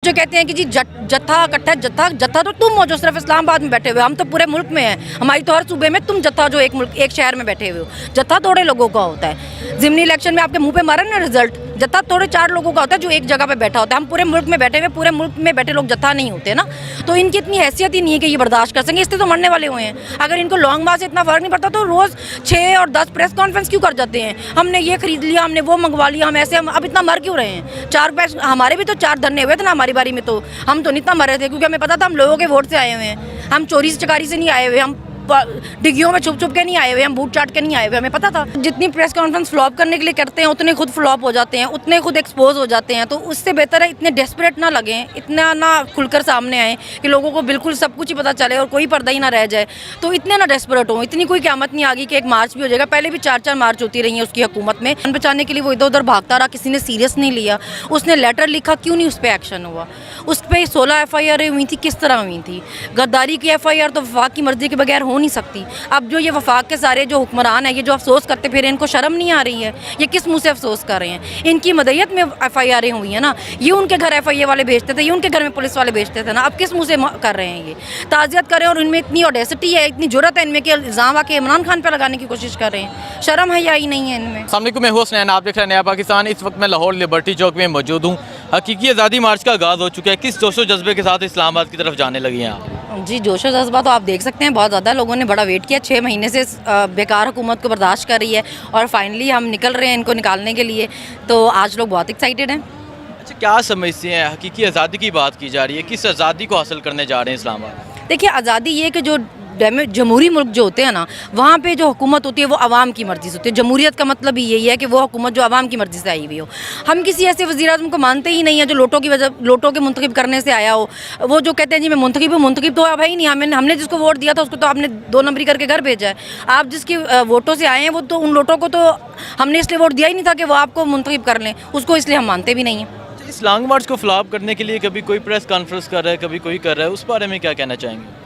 जो कहते हैं कि जी जत्था इकट्ठा जत्था तो तुम हो जो सिर्फ इस्लामाबाद में बैठे हुए, हम तो पूरे मुल्क में हैं, हमारी तो हर सूबे में तुम जत्था जो एक शहर में बैठे हुए हो। जत्था थोड़े लोगों का होता है, ज़िमनी इलेक्शन में आपके मुंह पे मारा ना रिजल्ट, जत्था थोड़े 4 लोगों का होता है जो एक जगह पे बैठा होता है। हम पूरे मुल्क में बैठे हुए, पूरे मुल्क में बैठे लोग जत्था नहीं होते ना, तो इनकी इतनी हैसियत ही नहीं है कि ये बर्दाश्त कर सकें, इससे तो मरने वाले हुए हैं। अगर इनको लॉन्ग मार्च से इतना फ़र्क नहीं पड़ता तो रोज़ 6 और 10 प्रेस कॉन्फ्रेंस क्यों कर जाते हैं, हमने ये खरीद लिया, हमने वो मंगवा लिया, हम ऐसे हम अब इतना मर क्यों रहे हैं। 4 पैस हमारे भी तो 4 धरने हुए थे ना हमारी बारी में, तो हम तो नहीं इतना मरे थे क्योंकि हमें पता था हम लोगों के वोट से आए हुए हैं, हम चोरी चकारी से नहीं आए हुए, हम डिग्गियों में छुप के नहीं आए हुए, हम बूट चाट के नहीं आए हुए, हमें पता था। जितनी प्रेस कॉन्फ्रेंस फ्लॉप करने के लिए करते हैं उतने खुद फ्लॉप हो जाते हैं, उतने खुद एक्सपोज हो जाते हैं। तो उससे बेहतर है इतने डेस्परेट ना लगें, इतना ना खुलकर सामने आए कि लोगों को बिल्कुल सब कुछ ही पता चले और कोई पर्दा ही ना रह जाए। तो इतने ना डेस्परेट हो, इतनी कोई क़यामत नहीं आ गई कि एक मार्च भी हो जाएगा। पहले भी 4-4 मार्च होती रही है उसकी हुकूमत में, जान बचाने के लिए वो इधर उधर भागता रहा, किसी ने सीरियस नहीं लिया। उसने लेटर लिखा, क्यों नहीं उस पर एक्शन हुआ। उस पर 16 FIR हुई थी, किस तरह हुई थी। गद्दारी की FIR तो वफाक की मर्जी के बगैर हो नहीं सकती। अब जो ये वफाक के सारे जो हुक्मरान हैं, ये जो अफसोस करते फिर इनको शर्म नहीं आ रही है, ये किस मुंह से अफसोस कर रहे हैं। इनकी मदयत में FIR हुई है ना, ये उनके घर FIA वाले भेजते थे, ये उनके घर में पुलिस वाले भेजते थे ना, अब किस मुंह से कर रहे हैं ये ताज़ियत करें। और इनमें इतनी ऑडेसिटी है, इतनी जुर्रत है इनमें कि इल्ज़ाम आके इमरान खान पर लगाने की कोशिश कर रहे हैं। शर्म है या ही नहीं है इनमें। अस्सलाम वालेकुम, मैं हुसैन, आप देख रहे हैं नया पाकिस्तान। इस वक्त मैं लाहौर लिबर्टी चौक में मौजूद हूँ। हकीकी आज़ादी मार्च का आगाज़ हो चुका है, किस जोशो जज्बे के साथ इस्लामाबाद की तरफ जाने लगी हैं आप? जी, जोशो जज्बा तो आप देख सकते हैं, बहुत ज़्यादा लोगों ने बड़ा वेट किया, 6 महीने से बेकार हुकूमत को बर्दाश्त कर रही है और फाइनली हम निकल रहे हैं इनको निकालने के लिए। तो आज लोग बहुत एक्साइटेड हैं। अच्छा, क्या समझते हैं हकीकी आज़ादी की बात की जा रही है, किस आज़ादी को हासिल करने जा रहे हैं इस्लामाबाद? देखिए, आज़ादी ये कि जो जमहूरी मुल्क जो होते हैं ना, वहाँ पे जो हुकूमत होती है वो आवाम की मर्ज़ी से होती है। जमहूरियत का मतलब ही यही है कि वो हुकूमत जो आवाम की मर्ज़ी से आई हुई हो। हम किसी ऐसे वज़ीर-ए-आज़म को मानते ही नहीं है जो लोटों के मुंतखब करने से आया हो। वो जो कहते हैं जी मैं मुंतखब तो अब है ही नहीं, हमने जिसको वोट दिया था उसको तो आपने 2 नंबरी करके घर भेजा है। आप जिसके वोटों से आए हैं वो तो उन लोटों को तो हमने इसलिए वोट दिया ही नहीं था कि वो आपको मुंतखब कर लें, उसको इसलिए हम मानते भी नहीं हैं। इस लॉन्ग मार्च को फ्लॉप करने के लिए कभी कोई प्रेस कॉन्फ्रेंस कर रहा है, कभी कोई कर रहा है, उस बारे में क्या कहना चाहेंगे?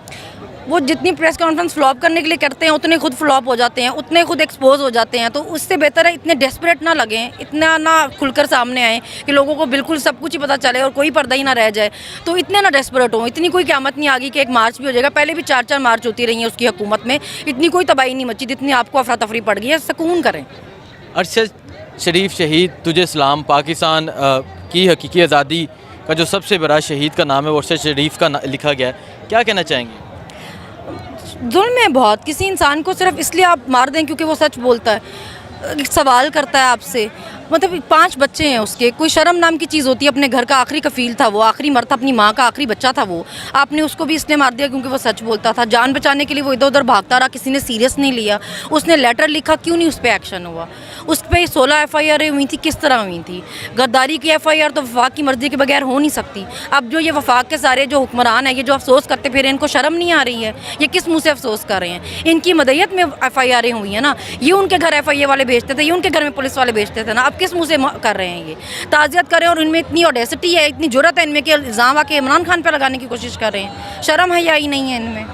वो जितनी प्रेस कॉन्फ्रेंस फ्लॉप करने के लिए करते हैं उतने खुद फ्लॉप हो जाते हैं, उतने खुद एक्सपोज हो जाते हैं। तो उससे बेहतर है इतने डेस्परेट ना लगें, इतना ना खुलकर सामने आए कि लोगों को बिल्कुल सब कुछ ही पता चले और कोई पर्दा ही ना रह जाए। तो इतने ना डेस्परेट हो, इतनी कोई क़यामत नहीं आ गई कि एक मार्च भी हो जाएगा। पहले भी 4-4 मार्च होती रही है उसकी हुकूमत में, इतनी कोई तबाही नहीं मची जितनी आपको अफरा तफरी पड़ गई है। सुकून करें। अरशद शरीफ शहीद तुझे सलाम, पाकिस्तान की हकीकी आज़ादी का जो सबसे बड़ा शहीद का नाम है वो अरशद शरीफ का लिखा गया है, क्या कहना चाहेंगे? जुल्म है बहुत, किसी इंसान को सिर्फ इसलिए आप मार दें क्योंकि वो सच बोलता है, सवाल करता है आपसे। मतलब 5 बच्चे हैं उसके, कोई शर्म नाम की चीज़ होती है। अपने घर का आखिरी कफील था वो, आखिरी मर्ता अपनी माँ का आखिरी बच्चा था वो, आपने उसको भी इसलिए मार दिया क्योंकि वो सच बोलता था। जान बचाने के लिए वो इधर उधर भागता रहा, किसी ने सीरियस नहीं लिया। उसने लेटर लिखा, क्यों नहीं उस पर एक्शन हुआ। उस पर 16 FIR हुई थी, किस तरह हुई थी। गद्दारी की FIR तो वफाक की मर्जी के बगैर हो नहीं सकती। अब जो ये वफाक के सारे जो हुक्मरान हैं, ये जो अफसोस करते फिर इनको शर्म नहीं आ रही है, ये किस मुँह से अफसोस कर रहे हैं। इनकी मदयत में FIR हुई है ना, ये उनके घर FIA वाले भेजते थे, ये उनके घर में पुलिस वाले भेजते थे ना, अब किस मुँह से कर रहे हैं ये ताज़ियत करें। और इनमें इतनी ऑडेसिटी है, इतनी जुर्रत है इनमें कि इल्ज़ाम आके इमरान खान पर लगाने की कोशिश कर रहे हैं। शर्म है या ही नहीं है इनमें।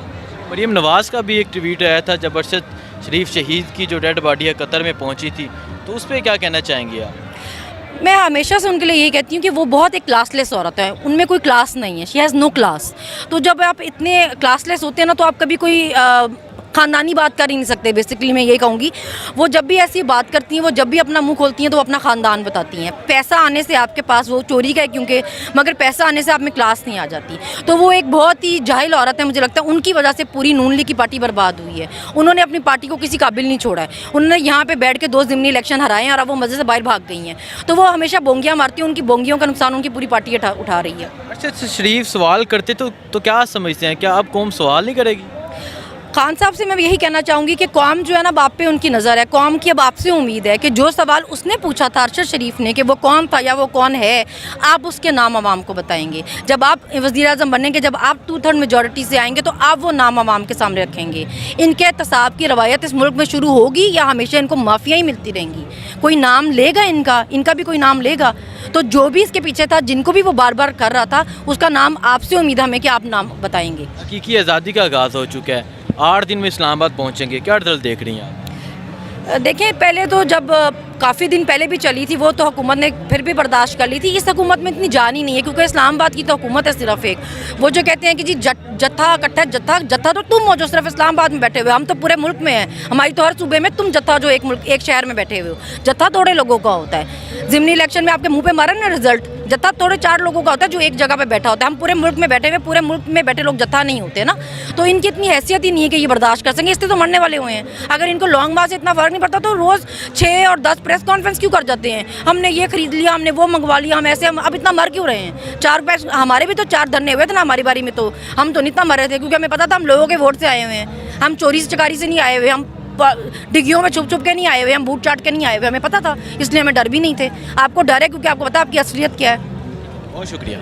मरीम नवाज़ का भी एक ट्वीट आया था जब अरशद शरीफ शहीद की जो डेड बॉडी है कतर में पहुंची थी, तो उस पर क्या कहना चाहेंगे आप? मैं हमेशा से उनके लिए यही कहती हूँ कि वो बहुत एक क्लासलेस औरत है, उनमें कोई क्लास नहीं है, शी हैज़ नो क्लास। तो जब आप इतने क्लासलेस होते हैं ना, तो आप कभी कोई ख़ानदानी बात कर ही नहीं सकते। बेसिकली मैं यही कहूँगी, वो जब भी ऐसी बात करती हैं, वो जब भी अपना मुंह खोलती हैं तो वो अपना ख़ानदान बताती हैं। पैसा आने से आपके पास वो चोरी का है क्योंकि, मगर पैसा आने से आप में क्लास नहीं आ जाती। तो वो एक बहुत ही जाहिल औरत है, मुझे लगता है उनकी वजह से पूरी नून लीग की पार्टी बर्बाद हुई है। उन्होंने अपनी पार्टी को किसी काबिल नहीं छोड़ा है। उन्होंने यहाँ पर बैठ के 2 ज़िमनी इलेक्शन हराए हैं और अब वो मज़े से बाहर भाग गई हैं। तो वो हमेशा बोंगियाँ मारती हैं, उनकी बोंगियों का नुकसान उनकी पूरी पार्टी उठा रही है। अरशद शरीफ सवाल करते तो क्या समझते हैं, क्या अब कौम सवाल नहीं करेगी? खान साहब से मैं यही कहना चाहूँगी कि कौम जो है ना, बाप पे उनकी नज़र है। कौम की अब आपसे उम्मीद है कि जो सवाल उसने पूछा था अरशद शरीफ ने कि वो कौन था या वो कौन है, आप उसके नाम आवाम को बताएंगे। जब आप वज़ीर-ए-आज़म बनेंगे, जब आप 2/3 मेजॉरिटी से आएंगे, तो आप वो नाम आवाम के सामने रखेंगे। इनके एहतसाब की रवायत इस मुल्क में शुरू होगी या हमेशा इनको माफिया ही मिलती रहेंगी? कोई नाम लेगा इनका भी कोई नाम लेगा। तो जो भी इसके पीछे था, जिनको भी वो बार बार कर रहा था, उसका नाम आपसे उम्मीद हमें कि आप नाम बताएंगे। हकीकी आज़ादी का आगाज़ हो चुका है, 8 दिन में इस्लामाबाद पहुँचेंगे, क्या रिजल्ट देख रही हैं आप? देखें, पहले तो जब काफ़ी दिन पहले भी चली थी, वो तो हुकूमत ने फिर भी बर्दाश्त कर ली थी। इस हुकूमत में इतनी जान ही नहीं है, क्योंकि इस्लामाबाद की तो हुकूमत है सिर्फ एक। वो जो कहते हैं कि जी जत्था इकट्ठा, जत्था तो तुम हो जो सिर्फ इस्लामाबाद में बैठे हुए, हम तो पूरे मुल्क में हैं। हमारी तो हर सूबे में तुम जत्था जो एक शहर में बैठे हुए हो, जत्था थोड़े लोगों का होता है। ज़िमनी इलेक्शन में आपके मुंह पे मारा ना रिजल्ट, जत्था थोड़े 4 लोगों का होता है जो एक जगह पे बैठा होता है। हम पूरे मुल्क में बैठे हुए, पूरे मुल्क में बैठे लोग जत्था नहीं होते ना, तो इनकी इतनी हैसियत ही नहीं है कि ये बर्दाश्त कर सकें। इससे तो मरने वाले हुए हैं। अगर इनको लॉन्ग मार्च से इतना फ़र्क नहीं पड़ता तो रोज़ 6 और 10 प्रेस कॉन्फ्रेंस क्यों कर जाते हैं? हमने ये खरीद लिया, हमने वो मंगवा लिया, हम ऐसे, हम अब इतना मर क्यों रहे हैं? 4 पैस हमारे भी तो 4 धरने हुए थे ना हमारी बारी में, तो हम तो नहीं इतना मर रहे थे, क्योंकि हमें पता था हम लोगों के वोट से आए हुए हैं। हम चोरी चकारी से नहीं आए हुए, हम डिग्गियों में छुप छुप के नहीं आए हुए, हम बूट चाट के नहीं आए हुए, हमें पता था, इसलिए हमें डर भी नहीं थे। आपको डर है क्योंकि आपको पता है आपकी असलियत क्या है। बहुत शुक्रिया।